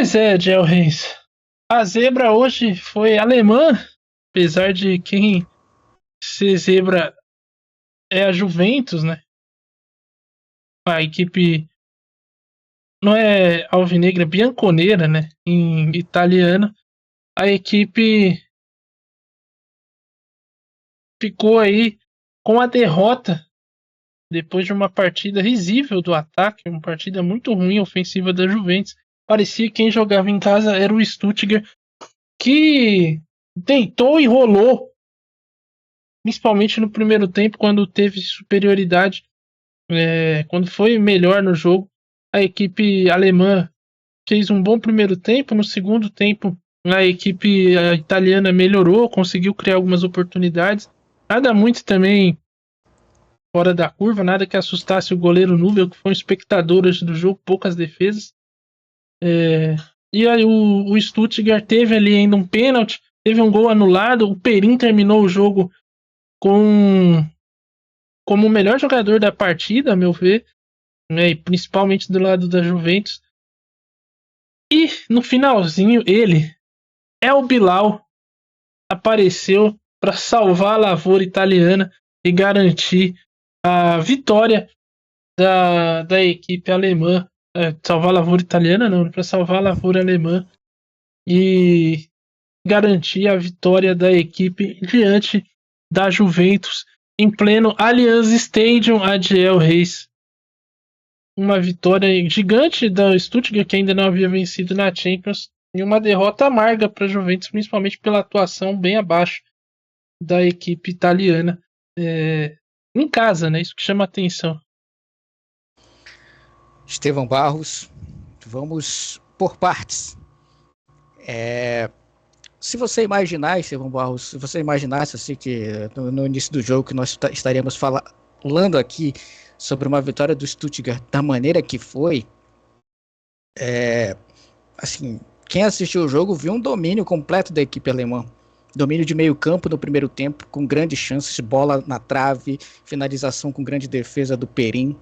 Pois é, Gel Reis. A zebra hoje foi alemã, apesar de quem ser zebra é a Juventus, né? A equipe não é alvinegra, é bianconera, né? Em italiano. A equipe ficou aí com a derrota depois de uma partida risível do ataque, uma partida muito ruim ofensiva da Juventus. Parecia que quem jogava em casa era o Stuttgart, que deitou e rolou, principalmente no primeiro tempo, quando teve superioridade, quando foi melhor no jogo. A equipe alemã fez um bom primeiro tempo. No segundo tempo, a equipe italiana melhorou, conseguiu criar algumas oportunidades. Nada muito também fora da curva, nada que assustasse o goleiro Nubel, que foi um espectador hoje do jogo, poucas defesas. E aí o Stuttgart teve ali ainda um pênalti, teve um gol anulado. O Perin terminou o jogo como o melhor jogador da partida, a meu ver, né, e principalmente do lado da Juventus. E no finalzinho, ele, El Bilal, apareceu para salvar a lavoura italiana e garantir a vitória da equipe alemã. Salvar a lavoura italiana não, para salvar a lavoura alemã e garantir a vitória da equipe diante da Juventus em pleno Allianz Stadium, Adiel Reis. Uma vitória gigante da Stuttgart, que ainda não havia vencido na Champions, e uma derrota amarga para a Juventus, principalmente pela atuação bem abaixo da equipe italiana em casa, né? Isso que chama a atenção. Estevão Barros, vamos por partes. Se você imaginar, Estevão Barros, se você imaginasse assim, que no início do jogo que nós estaríamos falando aqui sobre uma vitória do Stuttgart da maneira que foi, assim, quem assistiu o jogo viu um domínio completo da equipe alemã. Domínio de meio campo no primeiro tempo, com grandes chances, bola na trave, finalização com grande defesa do Perin.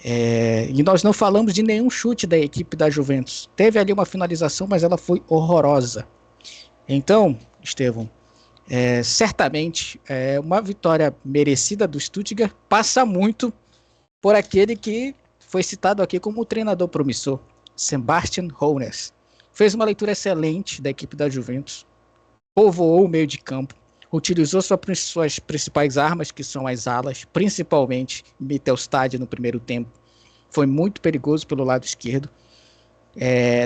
E nós não falamos de nenhum chute da equipe da Juventus. Teve ali uma finalização, mas ela foi horrorosa. Então, Estevão, certamente uma vitória merecida do Stuttgart passa muito por aquele que foi citado aqui como o treinador promissor, Sebastian Hoeneß. Fez uma leitura excelente da equipe da Juventus, povoou o meio de campo, utilizou suas principais armas, que são as alas, principalmente Mittelstadt no primeiro tempo. Foi muito perigoso pelo lado esquerdo.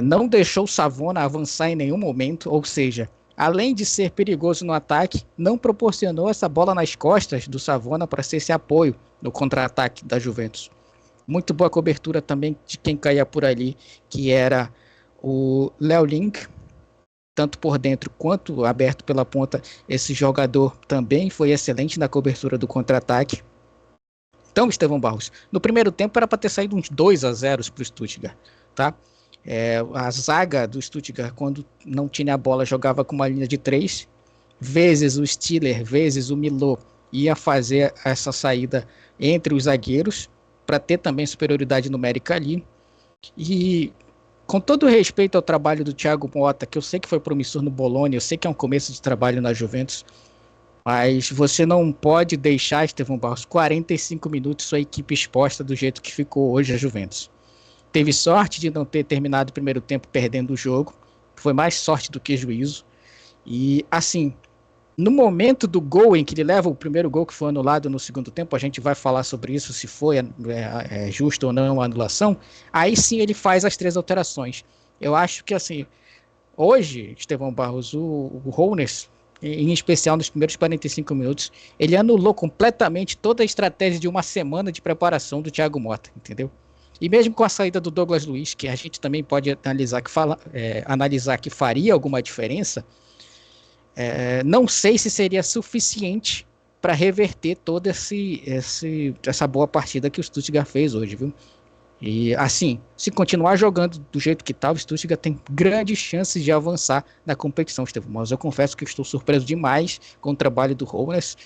Não deixou o Savona avançar em nenhum momento, ou seja, além de ser perigoso no ataque, não proporcionou essa bola nas costas do Savona para ser esse apoio no contra-ataque da Juventus. Muito boa cobertura também de quem caía por ali, que era o Léo Link, tanto por dentro quanto aberto pela ponta. Esse jogador também foi excelente na cobertura do contra-ataque. Então, Estevão Barros, no primeiro tempo era para ter saído uns 2-0 para o Stuttgart, tá? A zaga do Stuttgart, quando não tinha a bola, jogava com uma linha de 3, vezes o Stiller, vezes o Milot ia fazer essa saída entre os zagueiros, para ter também superioridade numérica ali. E com todo respeito ao trabalho do Thiago Motta, que eu sei que foi promissor no Bologna, eu sei que é um começo de trabalho na Juventus, mas você não pode deixar, Estevão Barros, 45 minutos sua equipe exposta do jeito que ficou hoje a Juventus. Teve sorte de não ter terminado o primeiro tempo perdendo o jogo, foi mais sorte do que juízo. E assim, no momento do gol em que ele leva o primeiro gol que foi anulado no segundo tempo, a gente vai falar sobre isso, se foi justo ou não a anulação, aí sim ele faz as 3 alterações. Eu acho que assim, hoje, Estevão Barros, o Hoeneß, em especial nos primeiros 45 minutos, ele anulou completamente toda a estratégia de uma semana de preparação do Thiago Motta, entendeu? E mesmo com a saída do Douglas Luiz, que a gente também pode analisar que faria alguma diferença, não sei se seria suficiente para reverter toda essa boa partida que o Stuttgart fez hoje, viu? E assim, se continuar jogando do jeito que está, o Stuttgart tem grandes chances de avançar na competição, Estevão. Mas eu confesso que estou surpreso demais com o trabalho do Hoeneß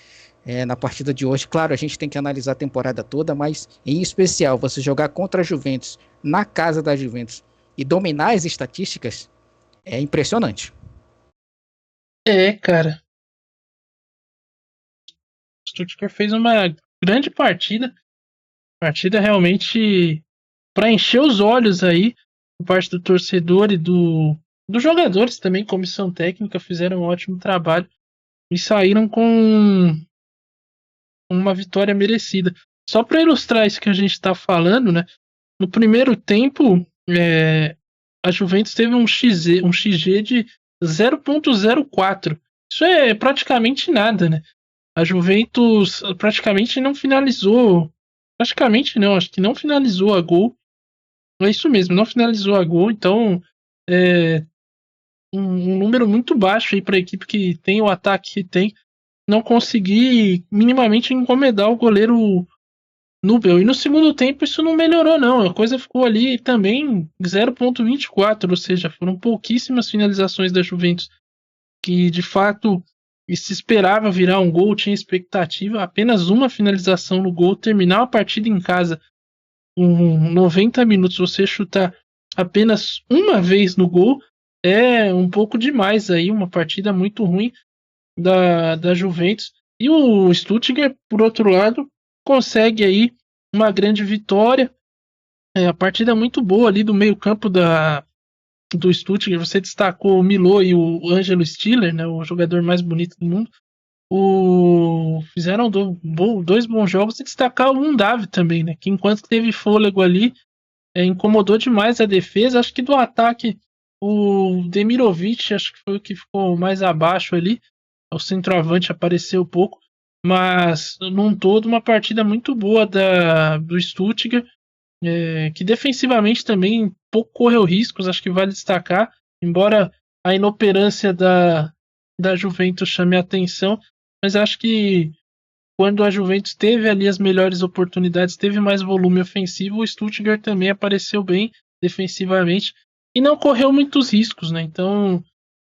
na partida de hoje. Claro, a gente tem que analisar a temporada toda, mas em especial você jogar contra a Juventus, na casa da Juventus, e dominar as estatísticas é impressionante. Cara. O Stuttgart fez uma grande partida. Partida realmente para encher os olhos aí, por parte do torcedor e dos jogadores também, comissão técnica, fizeram um ótimo trabalho e saíram com uma vitória merecida. Só para ilustrar isso que a gente está falando, né? No primeiro tempo, a Juventus teve um XG de 0,04. Isso é praticamente nada, né? A Juventus praticamente não finalizou. Praticamente não, acho que não finalizou a gol. É isso mesmo, não finalizou a gol. Então, um número muito baixo aí para a equipe que tem o ataque que tem. Não conseguir minimamente encomendar o goleiro Nubel. E no segundo tempo isso não melhorou, não. A coisa ficou ali também 0,24, ou seja, foram pouquíssimas finalizações da Juventus, que de fato se esperava virar um gol, tinha expectativa. Apenas uma finalização no gol, terminar a partida em casa com 90 minutos, você chutar apenas uma vez no gol, é um pouco demais aí, uma partida muito ruim da Juventus. E o Stuttgart, por outro lado, consegue aí uma grande vitória. A partida muito boa ali do meio campo do Stuttgart. Você destacou o Milot e o Ângelo Stiller, né, o jogador mais bonito do mundo. Fizeram dois bons jogos, e destacar o Undav também, né, que enquanto teve fôlego ali, incomodou demais a defesa. Acho que do ataque o Demirovic acho que foi o que ficou mais abaixo ali. O centroavante apareceu pouco, mas num todo uma partida muito boa do Stuttgart, que defensivamente também pouco correu riscos, acho que vale destacar, embora a inoperância da Juventus chame a atenção, mas acho que quando a Juventus teve ali as melhores oportunidades, teve mais volume ofensivo, o Stuttgart também apareceu bem defensivamente e não correu muitos riscos, né? Então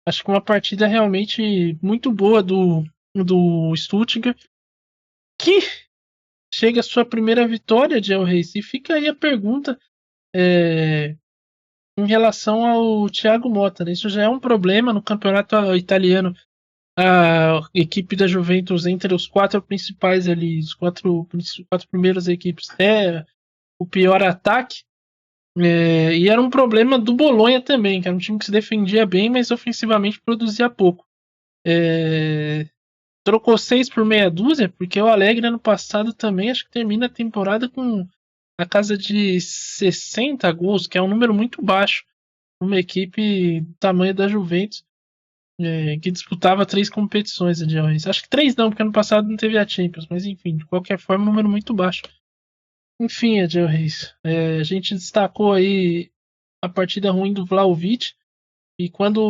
acho que uma partida realmente muito boa do Stuttgart, que chega a sua primeira vitória de El Reis. E fica aí a pergunta em relação ao Thiago Motta, né? Isso já é um problema no campeonato italiano. A equipe da Juventus, entre os quatro principais ali, os quatro primeiras equipes, é o pior ataque. E era um problema do Bolonha também, que era um time que se defendia bem, mas ofensivamente produzia pouco. Trocou 6 por meia dúzia, porque o Alegre ano passado também acho que termina a temporada com a casa de 60 gols, que é um número muito baixo. Uma equipe do tamanho da Juventus, que disputava 3 competições de Reis. Acho que 3 não, porque ano passado não teve a Champions, mas enfim, de qualquer forma, um número muito baixo. Enfim, Adel Reis, a gente destacou aí a partida ruim do Vlahovic, e quando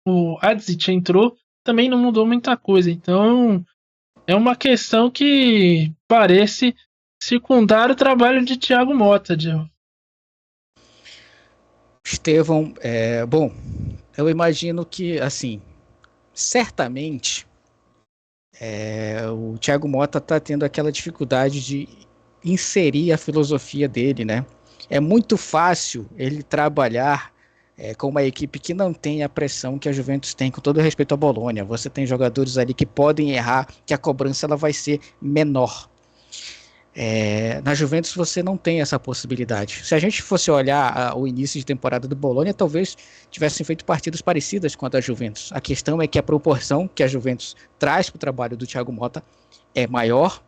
o Adzic entrou, também não mudou muita coisa. Então, é uma questão que parece secundar o trabalho de Thiago Motta, Adel. Estevão, bom, eu imagino que, assim, certamente o Thiago Motta está tendo aquela dificuldade de inserir a filosofia dele, né? É muito fácil ele trabalhar com uma equipe que não tem a pressão que a Juventus tem, com todo respeito à Bolonha. Você tem jogadores ali que podem errar, que a cobrança ela vai ser menor. Na Juventus você não tem essa possibilidade. Se a gente fosse olhar o início de temporada do Bolonha, talvez tivessem feito partidas parecidas com a da Juventus. A questão é que a proporção que a Juventus traz para o trabalho do Thiago Motta é maior,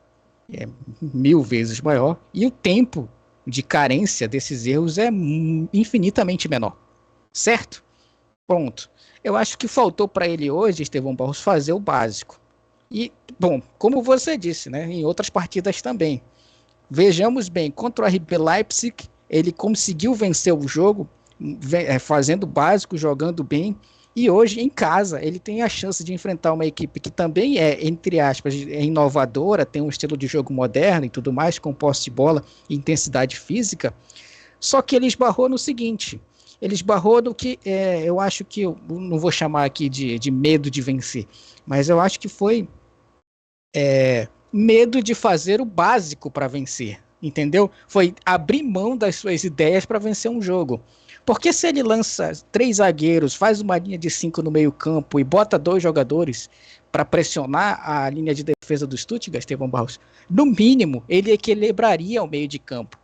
é 1000 vezes maior, e o tempo de carência desses erros é infinitamente menor. Certo? Pronto. Eu acho que faltou para ele hoje, Estevão Barros, fazer o básico. E, bom, como você disse, né, em outras partidas também. Vejamos bem, contra o RB Leipzig, ele conseguiu vencer o jogo, fazendo o básico, jogando bem. E hoje, em casa, ele tem a chance de enfrentar uma equipe que também é, entre aspas, inovadora, tem um estilo de jogo moderno e tudo mais, com posse de bola e intensidade física. Só que ele esbarrou no seguinte: ele esbarrou no que eu acho que, eu não vou chamar aqui de medo de vencer, mas eu acho que foi medo de fazer o básico para vencer. entendeu? Foi abrir mão das suas ideias para vencer um jogo. Porque se ele lança 3 zagueiros, faz uma linha de 5 no meio campo e bota 2 jogadores para pressionar a linha de defesa do Stuttgart, Esteban Barros, no mínimo ele equilibraria o meio de campo.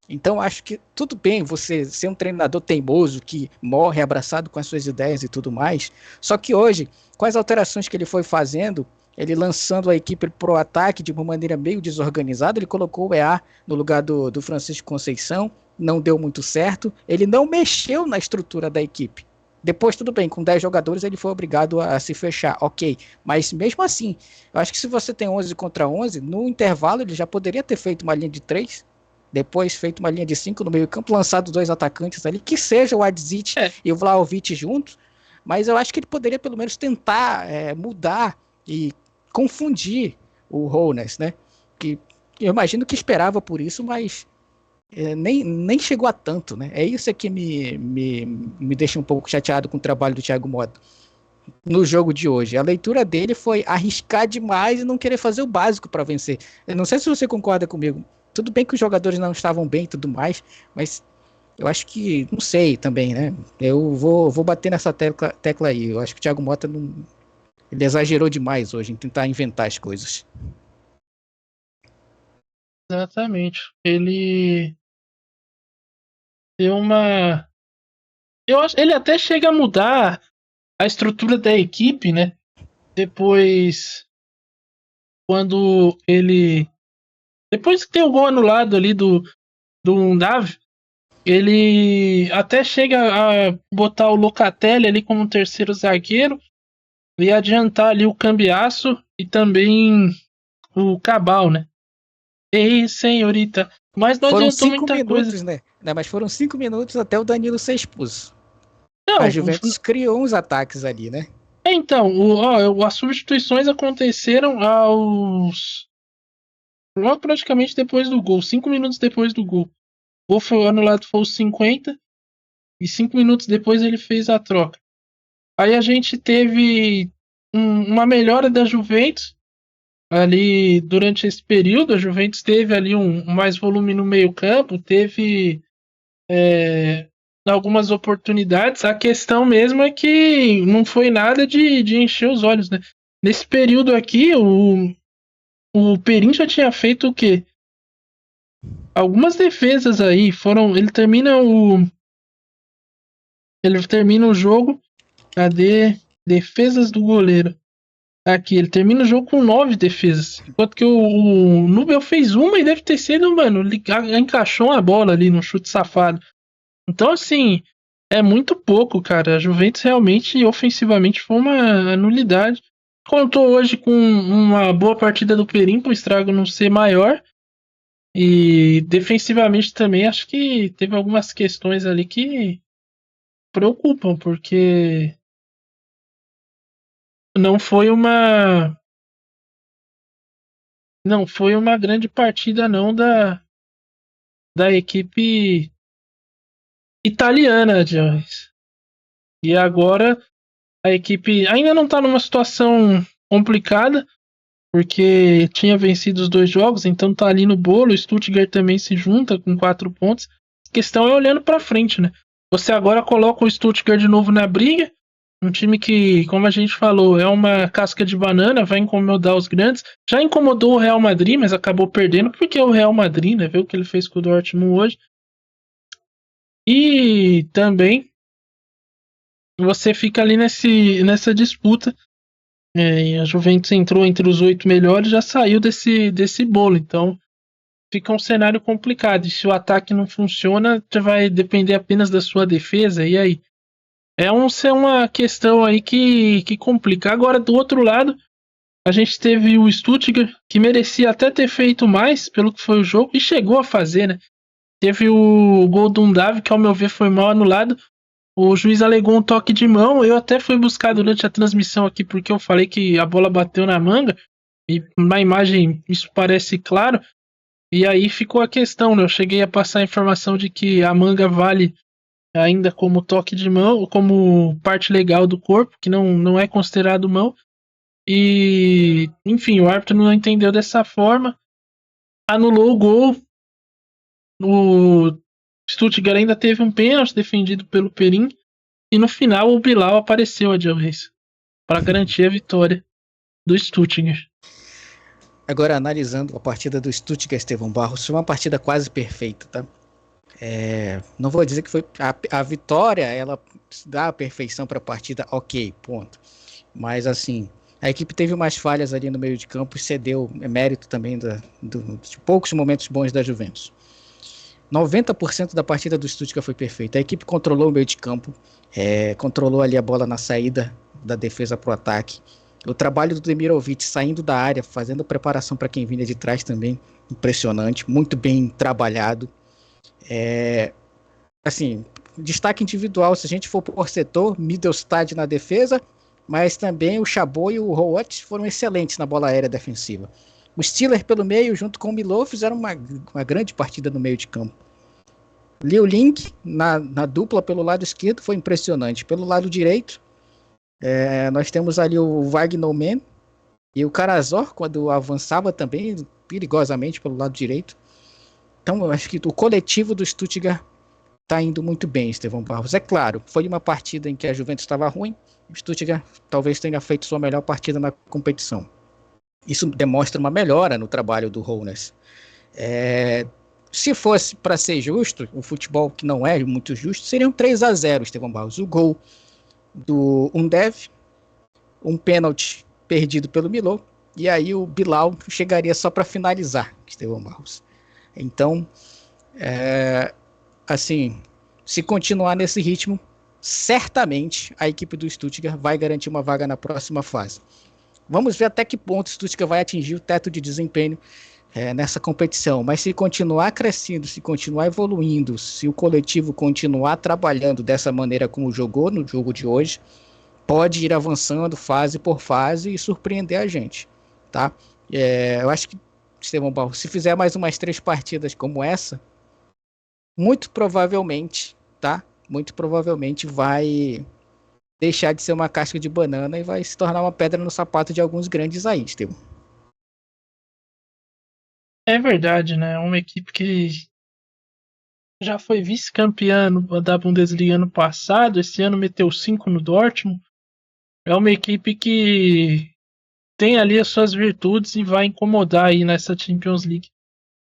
Então acho que tudo bem você ser um treinador teimoso que morre abraçado com as suas ideias e tudo mais, só que hoje, com as alterações que ele foi fazendo, ele lançando a equipe pro ataque de uma maneira meio desorganizada, ele colocou o EA no lugar do Francisco Conceição, não deu muito certo, ele não mexeu na estrutura da equipe. Depois, tudo bem, com 10 jogadores ele foi obrigado a se fechar, ok. Mas mesmo assim, eu acho que se você tem 11 contra 11, no intervalo ele já poderia ter feito uma linha de 3, depois feito uma linha de 5 no meio campo, lançado 2 atacantes ali, que seja o Adzit e o Vlahovic juntos, mas eu acho que ele poderia pelo menos tentar mudar e confundir o Holness, né? Que eu imagino que esperava por isso, mas nem chegou a tanto, né? É isso que me deixa um pouco chateado com o trabalho do Thiago Motta no jogo de hoje. A leitura dele foi arriscar demais e não querer fazer o básico para vencer. Eu não sei se você concorda comigo. Tudo bem que os jogadores não estavam bem e tudo mais, mas eu acho que, não sei também, né? Eu vou bater nessa tecla aí. Eu acho que o Thiago Motta ele exagerou demais hoje em tentar inventar as coisas. Exatamente. Ele deu uma. Eu acho, ele até chega a mudar a estrutura da equipe, né? Depois, quando ele. Depois que tem o gol anulado ali do Undav, ele até chega a botar o Locatelli ali como terceiro zagueiro e adiantar ali o Cambiasso e também o Cabal, né? Ei, senhorita. Mas não Foram adiantou 5 muita coisa. minutos, né? Mas foram 5 minutos até o Danilo ser expulso. A Não, Juventus criou uns ataques ali, né? então, as substituições aconteceram logo praticamente depois do gol, 5 minutos depois do gol. O gol foi anulado, foi os 50, e 5 minutos depois ele fez a troca. Aí a gente teve uma melhora da Juventus ali durante esse período. A Juventus teve ali mais volume no meio campo, teve algumas oportunidades. A questão mesmo é que não foi nada de encher os olhos, né? Nesse período aqui, o Perin já tinha feito o quê? Algumas defesas aí foram. Ele termina o jogo. Cadê? Defesas do goleiro. Aqui, ele termina o jogo com 9 defesas. Enquanto que o Nubel fez uma e deve ter sido, mano, encaixou a bola ali no chute safado. Então, assim, é muito pouco, cara. A Juventus realmente, ofensivamente, foi uma nulidade. Contou hoje com uma boa partida do Perin, para o estrago não ser maior. E defensivamente também, acho que teve algumas questões ali que preocupam, porque não foi uma. Não foi uma grande partida, não, da equipe italiana, Jones. E agora a equipe ainda não está numa situação complicada, porque tinha vencido os 2 jogos, então tá ali no bolo. O Stuttgart também se junta com 4 pontos. A questão é olhando para frente, né? Você agora coloca o Stuttgart de novo na briga, um time que, como a gente falou, é uma casca de banana, vai incomodar os grandes. Já incomodou o Real Madrid, mas acabou perdendo, porque o Real Madrid, né? Viu o que ele fez com o Dortmund hoje. E também você fica ali nessa disputa. E a Juventus entrou entre os 8 melhores, já saiu desse bolo. Então fica um cenário complicado. E se o ataque não funciona, já vai depender apenas da sua defesa. E aí? É uma questão aí que complica. Agora, do outro lado, a gente teve o Stuttgart, que merecia até ter feito mais pelo que foi o jogo, e chegou a fazer, né? Teve o gol do Undav, que ao meu ver foi mal anulado. O juiz alegou um toque de mão. Eu até fui buscar durante a transmissão aqui, porque eu falei que a bola bateu na manga, e na imagem isso parece claro. E aí ficou a questão, né? Eu cheguei a passar a informação de que a manga vale ainda como toque de mão, como parte legal do corpo, que não é considerado mão. E, enfim, o árbitro não entendeu dessa forma, anulou o gol. O Stuttgart ainda teve um pênalti defendido pelo Perin. E no final o Bilal apareceu, Adilreis, para garantir a vitória do Stuttgart. Agora, analisando a partida do Stuttgart, Estevão Barros, foi uma partida quase perfeita, tá? Não vou dizer que foi a vitória, ela dá a perfeição para a partida, ok, ponto. Mas assim, a equipe teve umas falhas ali no meio de campo e cedeu mérito também de poucos momentos bons da Juventus. 90% da partida do Stuttgart foi perfeita. A equipe controlou o meio de campo, controlou ali a bola na saída da defesa para o ataque. O trabalho do Demirovic saindo da área, fazendo preparação para quem vinha de trás também, impressionante, muito bem trabalhado. Assim, destaque individual, se a gente for por setor, Mittelstadt na defesa, mas também o Chabot e o Roth foram excelentes na bola aérea defensiva. O Stiller pelo meio, junto com o Milot, fizeram uma grande partida no meio de campo. Liu Link na dupla pelo lado esquerdo foi impressionante. Pelo lado direito, nós temos ali o Wagner Man e o Karazor, quando avançava também perigosamente pelo lado direito. Então, eu acho que o coletivo do Stuttgart está indo muito bem, Estevão Barros. É claro, foi uma partida em que a Juventus estava ruim, o Stuttgart talvez tenha feito sua melhor partida na competição. Isso demonstra uma melhora no trabalho do Hoeneß. Se fosse para ser justo, o futebol que não é muito justo, seriam 3-0, Estevão Barros. O gol do Undev, um pênalti perdido pelo Milot, e aí o Bilal chegaria só para finalizar, Estevão Barros. Então, assim, se continuar nesse ritmo, certamente a equipe do Stuttgart vai garantir uma vaga na próxima fase. Vamos ver até que ponto o Stuttgart vai atingir o teto de desempenho nessa competição, mas se continuar crescendo, se continuar evoluindo, se o coletivo continuar trabalhando dessa maneira como jogou no jogo de hoje, pode ir avançando fase por fase e surpreender a gente, tá? Eu acho que, Estevão Barros, se fizer mais umas 3 partidas como essa, muito provavelmente, tá? Muito provavelmente vai deixar de ser uma casca de banana e vai se tornar uma pedra no sapato de alguns grandes aí, Estevão. É verdade, né? Uma equipe que já foi vice-campeã da Bundesliga ano passado, esse ano meteu 5 no Dortmund. É uma equipe que tem ali as suas virtudes e vai incomodar aí nessa Champions League,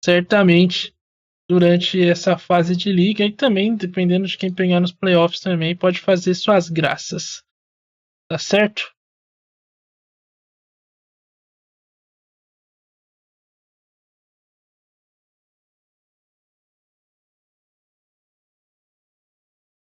certamente, durante essa fase de liga, e também, dependendo de quem pegar nos playoffs também, pode fazer suas graças. Tá certo?